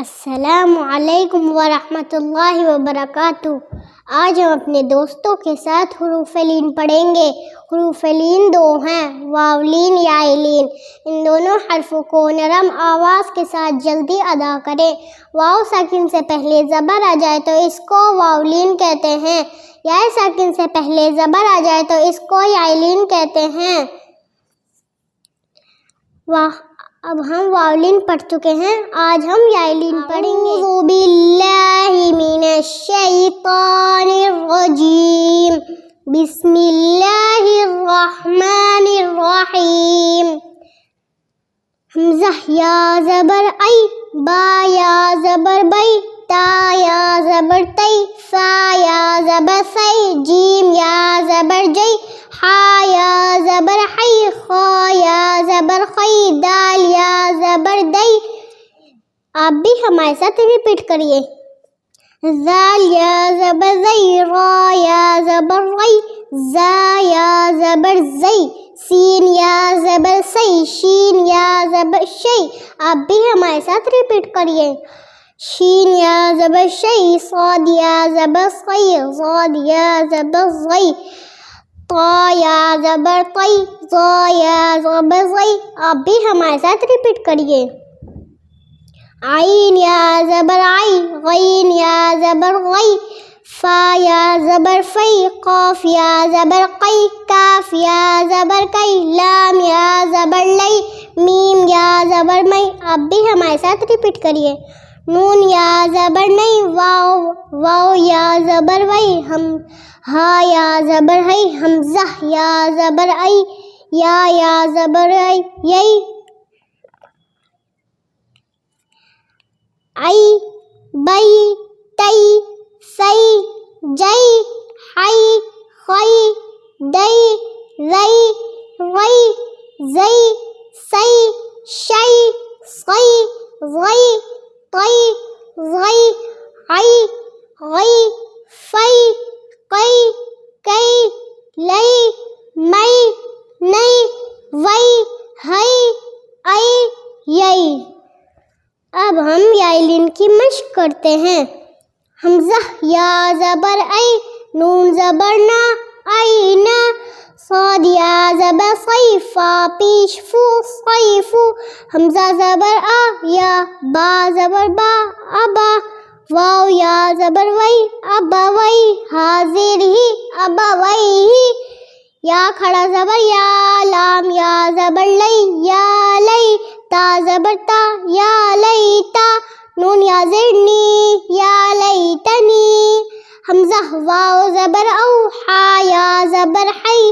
السلام علیکم ورحمۃ اللہ وبرکاتہ۔ آج ہم اپنے دوستوں کے ساتھ حروف لین پڑھیں گے۔ حروف لین دو ہیں، واو لین یا لین۔ ان دونوں حرفوں کو نرم آواز کے ساتھ جلدی ادا کریں۔ واو ساکن سے پہلے زبر آ جائے تو اس کو واو لین کہتے ہیں۔ یا ساکن سے پہلے زبر آ جائے تو اس کو یا لین کہتے ہیں۔ اب ہم واو لین پڑھ چکے ہیں، آج ہم یا لین پڑھیں گے۔ اعوذ باللہ من الشیطان الرجیم، بسم اللہ الرحمن الرحیم۔ حمزہ یا زبر ای، با یا زبر بئی، تا یا زبر تی، سا یا زبر سی، جیم یا زبر جئی، حا یا زبر حی، خا یا زبر خی، دال یا زبر دئی۔ آپ بھی ہمارے ساتھ ریپیٹ کریے۔ زال یا زبر زئی، را یا زبر ری، زا یا زبر زئی، سین یا زبر سی، شین یا زبر شی۔ آپ بھی ہمارے ساتھ ریپیٹ کریے۔ شین یا زبر شی، صاد یا زبر صی، ضاد یا زبر ضی، طا یا زبر طی، ظا یا زبر ظی۔ آپ بھی ہمارے ساتھ ریپیٹ کریے۔ عین یا زبر عی، غین یا زبر غی، فا یا زبر فی، قاف یا زبر قی، کاف یا زبر کئی، لام یا زبر لئی، میم یا زبر مئی۔ آپ بھی ہمارے ساتھ ریپیٹ کریے۔ نون یا زبر نئی، واو یا زبر وئی، ہا یا زبر ہئی، حمزہ یا زبر ای، یا زبر ای، یئی، ای، بئی، تئی، سی، جئی، حی، خی، دئی، رئی، غی، زئی، سی، شی، صی، ضی، طی، ظی، عی، غی، فی، قی، کئی، لئی، مئی، نئی، وئی، ہئی، ای، یئی۔ اب ہم یا لین کی مشق کرتے ہیں۔ حمزہ یا زبر ای، نون زبر نا، اینا، صاد یا زبر صی، فا پیش فو، صیفو، حمزہ زبر آ، یا با زبر با، ابا، واو یا زبر وئی، ابا وئی، حاضر ہی، ابا وئی ہی، یا کھڑا زبر یا، لام یا زبر لئی، یا لئی، تا زبر تا، یا لئی تا، نون یا زیر نی، یا لئی تنی، حمزہ واو زبر او، حا یا زبر حی،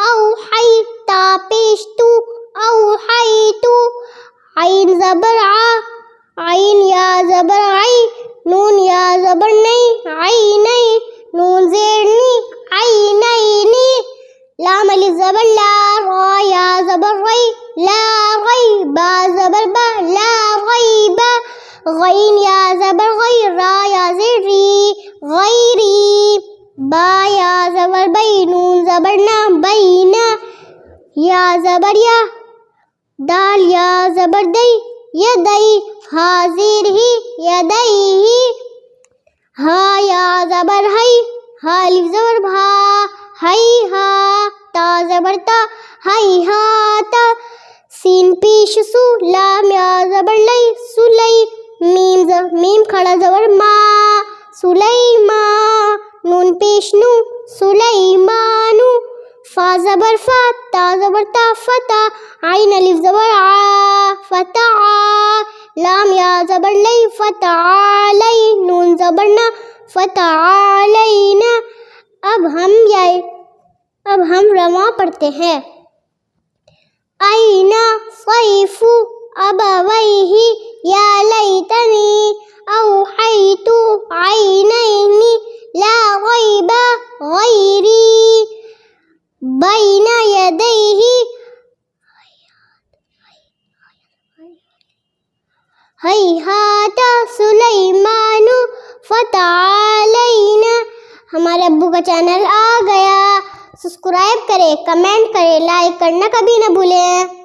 او حی، تا پیش تو، او حی تو، عین زبر عا، عین یا زبر عی، نون یا زبر نئی، عینی، نون زیر نی، عینینی، لام الف زبر لا، را یا زبر ری، لا ری، با زبر با، لا غیبا، غین یا زبر غی، را یا زیر ری، غیری، با یا زبر بئی، نون زبر نا، بینا، یا زبر یا، دال یا زبر دئی، یدئی، حاضر ہی، یدئی، ہا یا زبر ہئی، ہا الف زبر بھا، ہئی ہا، تا زبر تا، ہئی ہا تا، سین پیش سو، لام یا زبر لئی، سلئی، میم کھڑا زبر ما، سلیما، نون پیش نو، سلیمانو، فا زبر فا، تا زبر تا، فتا، عین الف زبر عا، فتعا، لام یا زبر لئی، فتعالی، نون زبر نا، فتعالینا۔ اب ہم رواں پڑھتے ہیں۔ اینا صیفو ابویہ، یا لیتنی اوحیت عینینی، لا غیب غیری، بین یدیہ، ہیہات سلیمان، فتعالینا۔ ہمارے ابو کا چینل آ گیا، سبسکرائب کریں، کمنٹ کریں، لائک کرنا کبھی نہ بھولیں۔